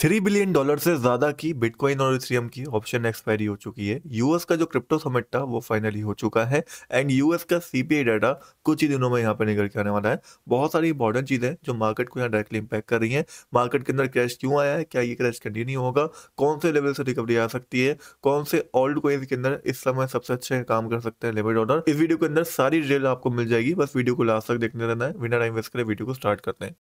$3 billion से ज्यादा की बिटकॉइन और इथेरियम की ऑप्शन एक्सपायरी हो चुकी है। यूएस का जो क्रिप्टो समिट था वो फाइनली हो चुका है एंड यूएस का सीपीआई डाटा कुछ ही दिनों में यहाँ पे निकल के आने वाला है। बहुत सारी इंपॉर्टेंट चीजें जो मार्केट को यहाँ डायरेक्टली इंपैक्ट कर रही हैं। मार्केट के अंदर क्रैश क्यों आया है, क्या ये क्रैश कंटिन्यू होगा, कौन से लेवल से रिकवरी आ सकती है, कौन से ऑल्ट कॉइन्स के अंदर इस समय सबसे अच्छे काम कर सकते हैं लिमिट ऑर्डर, इस वीडियो के अंदर सारी डिटेल आपको मिल जाएगी। बस वीडियो को लास्ट तक देखने रहना है। बिना टाइम वेस्ट करे वीडियो को स्टार्ट करते हैं।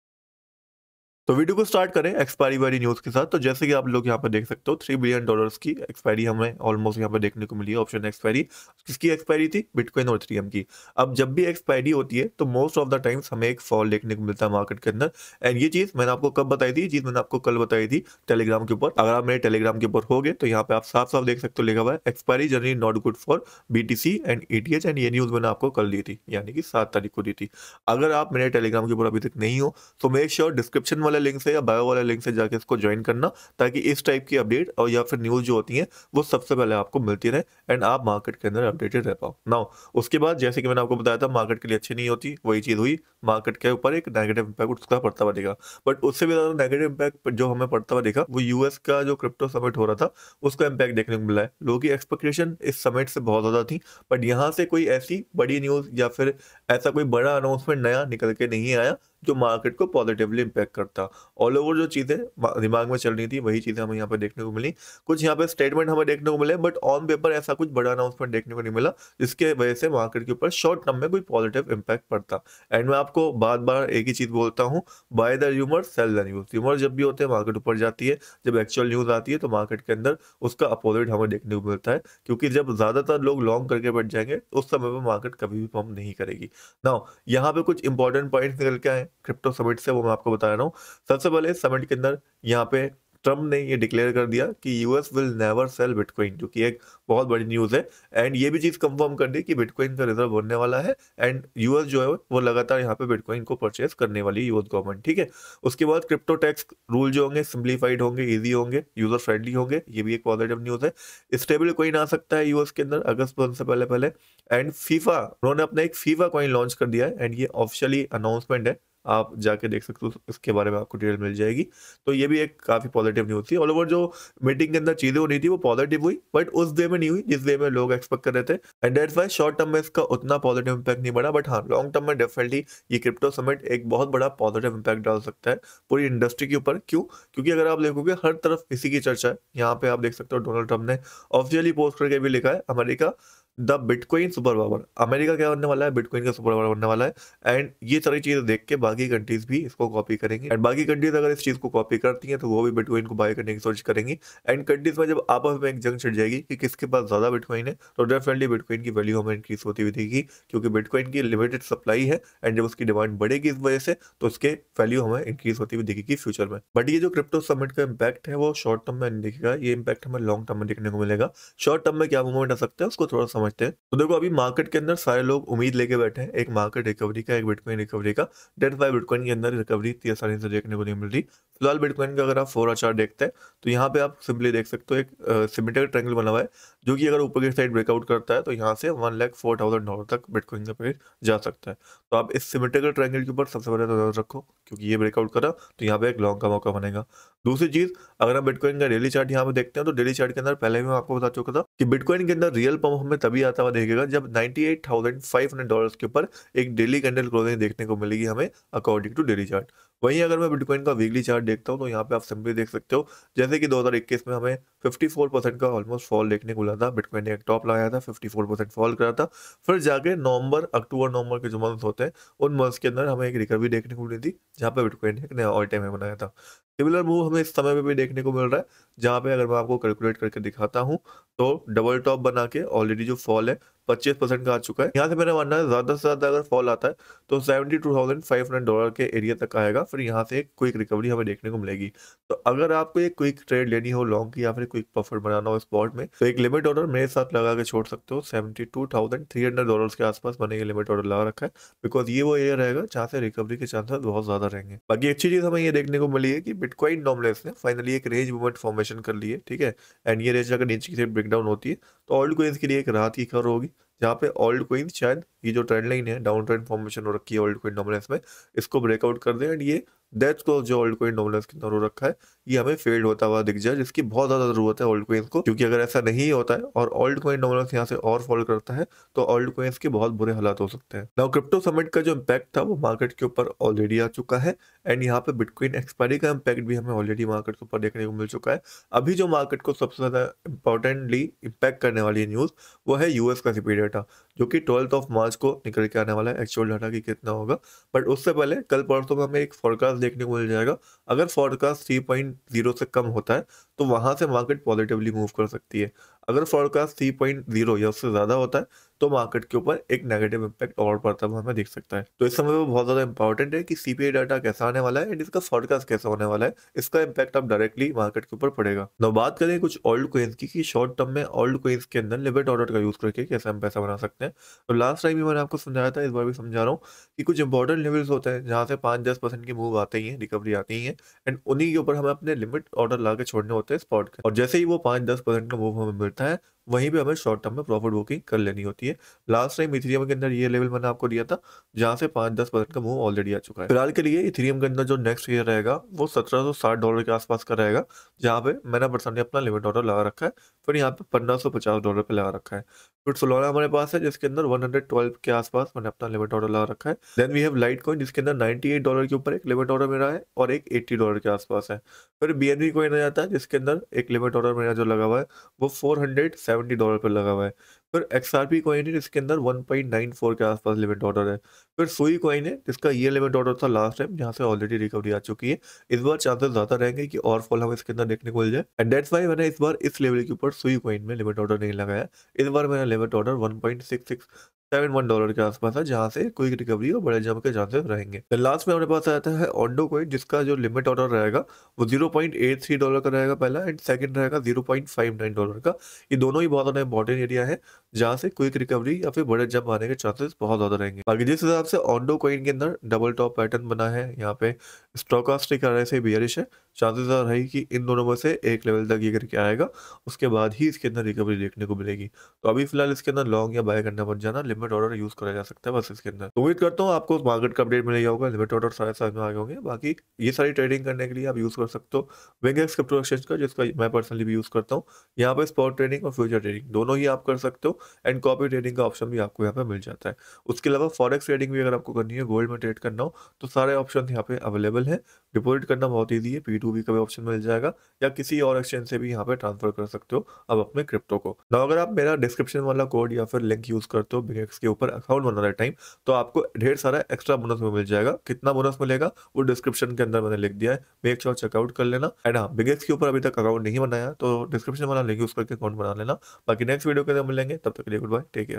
तो वीडियो को स्टार्ट करें एक्सपायरी वाली न्यूज़ के साथ। तो जैसे कि आप लोग यहाँ पर देख सकते हो $3 बिलियन की एक्सपायरी हमें ऑलमोस्ट यहाँ पर देखने को मिली है। ऑप्शन एक्सपायरी किसकी एक्सपायरी थी? बिटकॉइन और इथेरियम की। अब जब भी एक्सपायरी होती है तो मोस्ट ऑफ द टाइम्स हमें एक फॉल देखने को मिलता है मार्केट के अंदर। एंड ये चीज़ मैंने आपको कब बताई थी? ये चीज़ मैंने आपको कल बताई थी टेलीग्राम के ऊपर। अगर आप मेरे टेलीग्राम के ऊपर हो गए तो यहाँ पे आप साफ साफ देख सकते हो लिखा हुआ है expiry generally not good for BTC and ETH. And ये न्यूज़ मैंने आपको कल दी थी, यानी कि 7 तारीख को दी थी। अगर आप मेरे टेलीग्राम के ऊपर अभी तक नहीं हो तो मेक श्योर डिस्क्रिप्शन वाले लिंक से या बायो वाले लिंक से जाके इसको ज्वाइन करना, ताकि इस टाइप की अपडेट और या फिर न्यूज़ जो होती हैं वो सबसे पहले आपको मिलती रहे एंड आप मार्केट के अंदर अपडेटेड रह पाओ। नाउ उसके बाद जैसे कि मैंने आपको बताया था मार्केट के लिए अच्छी नहीं होती, वही चीज़ हुई। मार्केट के ऊपर एक नेगेटिव इंपैक्ट उसका पड़ता हुआ दिखा। बट उससे भी ज़्यादा नेगेटिव इंपैक्ट जो हमें पड़ता हुआ दिखा वो यूएस का जो क्रिप्टो समिट हो रहा था उसका इंपैक्ट देखने को मिला है। लोगों की एक्सपेक्टेशन इस समिट से बहुत ज़्यादा थी, बट यहाँ से कोई ऐसी बड़ी न्यूज़ या फिर ऐसा कोई बड़ा अनाउंसमेंट नया निकल के नहीं आया जो मार्केट को पॉजिटिवली इंपैक्ट करता। ऑल ओवर जो चीज़ें दिमाग में चल रही थी वही चीज़ें हमें यहाँ पे देखने को मिली। कुछ यहाँ पे स्टेटमेंट हमें देखने को मिले, बट ऑन पेपर ऐसा कुछ बड़ा अनाउंसमेंट देखने को नहीं मिला जिसके वजह से मार्केट के ऊपर शॉर्ट टर्म में कोई पॉजिटिव इंपैक्ट पड़ता। एंड मैं आपको बार बार एक ही चीज़ बोलता हूँ, by the rumour sell the news. Rumour जब भी होते हैं मार्केट ऊपर जाती है, जब एक्चुअल न्यूज़ आती है तो मार्केट के अंदर उसका अपोजिट हमें देखने को मिलता है, क्योंकि जब ज़्यादातर लोग लॉन्ग करके बैठ जाएंगे उस समय पर मार्केट कभी भी पंप नहीं करेगी। नाउ यहाँ पे कुछ इंपॉर्टेंट पॉइंट्स निकल के आए क्रिप्टो समिट से, वो मैं आपको बता रहा हूँ। सबसे पहले समिट के अंदर यहाँ पे ट्रम्प ने ये डिक्लेयर कर दिया कि US will never cell bitcoin, जो कि एक बहुत बड़ी न्यूज़ है। एंड ये भी चीज़ कंफर्म कर दी कि बिटकॉइन का रिजर्व बनने वाला है एंड यूएस जो है वो लगातार यहाँ पे बिटकॉइन को परचेस करने वाली है यूएस गवर्नमेंट। ठीक है। उसके बाद क्रिप्टो टैक्स रूल जो होंगे सिंप्लीफाइड होंगे, ईजी होंगे, यूजर फ्रेंडली होंगे, ये भी एक पॉजिटिव न्यूज़ है। स्टेबल कॉइन आ सकता है यूएस के अंदर अगस्त 1 से पहले पहले। एंड फीफा, उन्होंने अपना एक फीफा कॉइन लॉन्च कर दिया है एंड ये ऑफिशियली अनाउंसमेंट है, आप जाके देख सकते हो, इसके बारे में आपको डिटेल मिल जाएगी। तो ये भी एक काफ़ी पॉजिटिव न्यूज़ थी। ऑल ओवर जो मीटिंग के अंदर चीज़ें हो रही थी वो पॉजिटिव हुई, बट उस वे में नहीं हुई जिस वे में लोग एक्सपेक्ट कर रहे थे। And that's why short term में इसका उतना पॉजिटिव इंपैक्ट नहीं बढ़ा, बट हाँ लॉन्ग टर्म में डेफिनेटली ये क्रिप्टो समिट एक बहुत बड़ा पॉजिटिव इंपैक्ट डाल सकता है पूरी इंडस्ट्री के ऊपर। क्यों? क्योंकि अगर आप देखोगे हर तरफ इसी की चर्चा है। यहाँ पे आप देख सकते हो डोनाल्ड ट्रम्प ने ऑफिशियली पोस्ट करके भी लिखा है America the bitcoin super power. America क्या बनने वाला है? बिटकॉइन का सुपर पावर बनने वाला है। एंड ये सारी चीज़ें देख के बाकी कंट्रीज भी इसको कॉपी करेंगी एंड बाकी कंट्रीज अगर इस चीज़ को कॉपी करती हैं तो वो भी बिटकॉइन को बाय करने की कोशिश करेंगी। एंड कंट्रीज में जब आपस में एक जंग छिड़ जाएगी कि किसके पास ज़्यादा बिटकॉइन है तो डेफिनेटली बिटकॉइन की वैल्यू हमें इंक्रीज होती हुई दिखेगी, क्योंकि बिटकॉइन की लिमिटेड सप्लाई है एंड जब उसकी डिमांड बढ़ेगी इस वजह से तो उसके वैल्यू हमें इंक्रीज होती हुई दिखेगी फ्यूचर में। बट ये जो क्रिप्टो समिट का इम्पैक्ट है वो शॉर्ट टर्म में नहीं दिखेगा, ये इम्पैक्ट हमें लॉन्ग टर्म में देखने को मिलेगा। शॉर्ट टर्म में क्या मूवमेंट आ सकता है उसको थोड़ा समझते हैं। तो देखो अभी मार्केट के अंदर सारे लोग उम्मीद लेके बैठे हैं एक मार्केट रिकवरी का, एक बिटकॉइन रिकवरी का। डेट वाई बिटकॉइन के अंदर रिकवरी इतनी आसानी से देखने को नहीं मिल रही। फिलहाल बिटकॉइन का अगर आप 4 चार्ट देखते हैं तो यहाँ पे आप सिंपली देख सकते हो एक सिमेट्रिकल ट्रायंगल बना हुआ है, जो कि अगर ऊपर की साइड ब्रेकआउट करता है तो यहाँ से $1,04,000 तक बिटकॉइन का प्राइस जा सकता है। तो आप इस सिमेट्रिकल ट्रायंगल के ऊपर सबसे पहले नजर रखो, क्योंकि ये ब्रेकआउट करा तो यहाँ पे एक लॉन्ग का मौका बनेगा। दूसरी चीज, अगर हम बिटकॉइन का डेली चार्ट यहाँ पे देखते हैं तो डेली चार्ट के अंदर पहले भी मैं आपको बता चुका था कि बिटकॉइन के अंदर रियल पंप हमें तभी आता हुआ देखेगा जब $98,500 के ऊपर एक डेली कैंडल क्लोजिंग देखने को मिलेगी हमें अकॉर्डिंग टू डेली चार्ट। वहीं अगर मैं बिटकॉइन का वीकली चार्ट देखता हूँ तो यहाँ पे आप सिंपली देख सकते हो जैसे कि 2021 में हमें 54% का ऑलमोस्ट फॉल देखने को मिला था। बिटकॉइन ने एक टॉप लगाया था, 54% फॉल करा था, फिर जाके नवंबर अक्टूबर नवंबर के जो मंथ होते हैं उन मंथ्स के अंदर हमें एक रिकवरी देखने को मिली थी जहाँ पे बिटकॉइन ने एक नया ऑल टाइम हाई बनाया था। सिमिलर मूव हमें इस समय पे भी देखने को मिल रहा है, जहाँ पे अगर मैं आपको कैलकुलेट करके दिखाता हूँ तो डबल टॉप बना के ऑलरेडी जो फॉल है 25% का आ चुका है। यहाँ से मेरा मानना है ज़्यादा से ज़्यादा अगर फॉल आता है तो $72,500 के एरिया तक आएगा, फिर यहाँ से एक क्विक रिकवरी हमें देखने को मिलेगी। तो अगर आपको एक क्विक ट्रेड लेनी हो लॉन्ग की या फिर क्विक प्रॉफिट बनाना हो स्पॉट में तो एक लिमिट ऑर्डर मेरे साथ लगा के छोड़ सकते हो। $72,300 के आसपास मैंने ये लिमिट ऑर्डर लगा रखा है, बिकॉज ये वो एरिया रहेगा जहाँ से रिकवरी के चांसेस बहुत ज़्यादा रहेंगे। बाकी अच्छी चीज़ हमें ये देखने को मिली है कि बिटकॉइन डोमिनेंस ने फाइनली एक रेंज मूवमेंट फॉर्मेशन कर ली है। ठीक है। एंड ये रेंज अगर नीचे की साइड ब्रेकडाउन होती है तो ऑल्ड कोइंस के लिए एक राहत की खबर होगी, जहाँ पे ऑल्ड कोइंस शायद ये जो ट्रेंड लाइन है डाउन ट्रेंड फॉर्मेशन हो रखी है ऑल्ड कोइन डोमिनेंस में, इसको ब्रेकआउट कर दें एंड ये दैट्स को जो ओल्ड कॉइन डोमिनेंस के अंदर हो रखा है ये हमें फेड होता हुआ दिख जाए, जिसकी बहुत ज़्यादा ज़रूरत है ओल्ड कॉइन्स को, क्योंकि अगर ऐसा नहीं होता है और ओल्ड कॉइन डोमिनेंस यहाँ से और फॉल करता है तो ओल्ड कॉइन्स के बहुत बुरे हालात हो सकते हैं। नाउ क्रिप्टो समिट का जो इम्पैक्ट था वो मार्केट के ऊपर ऑलरेडी आ चुका है, एंड यहाँ पे बिटकॉइन एक्सपायरी का इम्पैक्ट भी हमें ऑलरेडी मार्केट के ऊपर देखने को मिल चुका है। अभी जो मार्केट को सबसे ज़्यादा इंपॉर्टेंटली इम्पैक्ट करने वाली न्यूज़ वो है यूएस का सीपीआई डाटा, जो कि 12 ऑफ मार्च को निकल के आने वाला है। एक्चुअल डाटा की कितना होगा, बट उससे पहले कल परसों में हमें एक फोरकास्ट देखने को मिल जाएगा। अगर फोरकास्ट 3.0 से कम होता है तो वहां से मार्केट पॉजिटिवली मूव कर सकती है। अगर फोरकास्ट 3.0 या उससे ज़्यादा होता है तो मार्केट के ऊपर एक नेगेटिव इम्पैक्ट और पड़ता हुआ हमें दिख सकता है। तो इस समय वो बहुत ज़्यादा इंपॉर्टेंट है कि सीपीआई डाटा कैसा आने वाला है एंड इसका फोरकास्ट कैसा होने वाला है, इसका इम्पैक्ट अब डायरेक्टली मार्केट के ऊपर पड़ेगा। तो बात करें कुछ ओल्ड कोइंस की कि शॉर्ट टर्म में ओल्ड कोइंस के अंदर लिमिट ऑर्डर का यूज़ करके कैसे हम पैसा बना सकते हैं। तो लास्ट टाइम भी मैंने आपको समझाया था, इस बार भी समझा रहा हूँ कि कुछ इंपॉर्टेंट लेवल्स होते हैं जहाँ से 5-10% की मूव आते ही हैं, रिकवरी आती ही है, एंड उन्हीं के ऊपर हमें अपने लिमिट ऑर्डर ला के छोड़ने होते हैं स्पॉट के। और जैसे ही वो 5-10% का मूव हमें मिलता है वहीं पे हमें शॉर्ट टर्म में प्रॉफिट बुकिंग कर लेनी होती है। लास्ट टाइम इथेरियम के अंदर ये लेवल मैंने आपको दिया था जहाँ से 5-10% का मूव ऑलरेडी आ चुका है। फिलहाल के लिए इथेरियम के अंदर जो नेक्स्ट ईयर रहेगा वो $1760 के आसपास का रहेगा, जहाँ पे मैंने पर्सनली अपना लिमिट ऑर्डर लगा रखा है। फिर यहाँ पे $1550 पे लगा रखा है। फिर सोलोना हमारे पास है जिसके अंदर 112 के आसपास मैंने अपना लिमिट ऑर्डर लगा रखा है। Then we have Litecoin जिसके अंदर $98 के ऊपर एक लिमिट ऑर्डर मेरा है और एक $80 के आसपास है। फिर बीएनबी कॉइन आ जाता है जिसके अंदर एक लिमिट ऑर्डर मेरा जो लगा हुआ है वो $470 पर लगा हुआ है। फिर एक्सआरपी कॉइन है जिसके अंदर 1.94 के आसपास लिमिट ऑर्डर है। फिर सुई कॉइन है जिसका ये लिमिट ऑर्डर था लास्ट टाइम, जहाँ से ऑलरेडी रिकवरी आ चुकी है। इस बार चांसेस ज्यादा रहेंगे कि और फॉल हमें इसके अंदर देखने को मिल जाए, एंड दैट्स व्हाई मैंने इस बार इस लेवल के ऊपर सुई कॉइन में लिमिट ऑर्डर नहीं लगाया। इस बार मेरा लिमिट ऑर्डर $1.6671 के आसपास है, जहाँ से क्विक रिकवरी और बड़े जंप के चांसेस रहेंगे। लास्ट में हमारे पास आता है ऑन्डो कॉइन जिसका जो लिमिट ऑर्डर रहेगा वो $0.83 का रहेगा पहला, एंड सेकंड रहेगा $0.59 का। ये दोनों ही बहुत ज़्यादा इंपॉर्टेंट एरिया है जहाँ से क्विक रिकवरी या फिर बड़े जंप आने के चांसेस बहुत ज़्यादा रहेंगे। बाकी जिस हिसाब से ऑन्डो कॉइन के अंदर डबल टॉप पैटर्न बना है, यहाँ पे स्टोकास्टिक आ रहे से बियरिश है, चांसेस रही कि इन दोनों में से एक लेवल तक ये करके आएगा, उसके बाद ही इसके अंदर रिकवरी देखने को मिलेगी। तो अभी फिलहाल इसके अंदर लॉन्ग या बाय करना मत जाना, लिमिट ऑर्डर यूज करा जा सकता है बस इसके अंदर। तो उम्मीद करता हूँ आपको मार्केट का अपडेट मिल गया होगा, लिमिट ऑर्डर सारे साथ में आ गए होंगे। बाकी ये सारी ट्रेडिंग करने के लिए आप यूज कर सकते हो विंगेक्स क्रिप्टो एक्सचेंज का, जिसका मैं पर्सनली भी यूज करता हूँ। यहाँ पे स्पॉट ट्रेडिंग और फ्यूचर ट्रेडिंग दोनों ही आप कर सकते हो, एंड कॉपी ट्रेडिंग का ऑप्शन भी आपको यहाँ पे मिल जाता है। उसके अलावा फॉरेक्स ट्रेडिंग भी अगर आपको करनी है, गोल्ड में ट्रेड करना हो, तो सारे ऑप्शन यहाँ पे अवेलेबल है। डिपॉजिट करना बहुत ईजी है, P2P का भी ऑप्शन मिल जाएगा, या किसी और एक्सचेंज से भी यहाँ पे ट्रांसफर कर सकते हो अब अपने क्रिप्टो को। ना अगर आप मेरा डिस्क्रिप्शन वाला कोड या फिर लिंक यूज करते हो बिगेक्स के ऊपर अकाउंट बनाने टाइम, तो आपको ढेर सारा एक्स्ट्रा बोनस में मिल जाएगा। कितना बोनस मिलेगा वो डिस्क्रिप्शन के अंदर मैंने लिख दिया है, मेक श्योर चेकआउट कर लेना। एंड हाँ, बिगेक्स के ऊपर अभी तक अकाउंट नहीं बनाया तो डिस्क्रिप्शन वाला लिंक यूज करके अकाउंट बना लेना। बाकी नेक्स्ट वीडियो के अंदर मिलेंगे, तब तक के लिए गुड बाय, टेक केयर।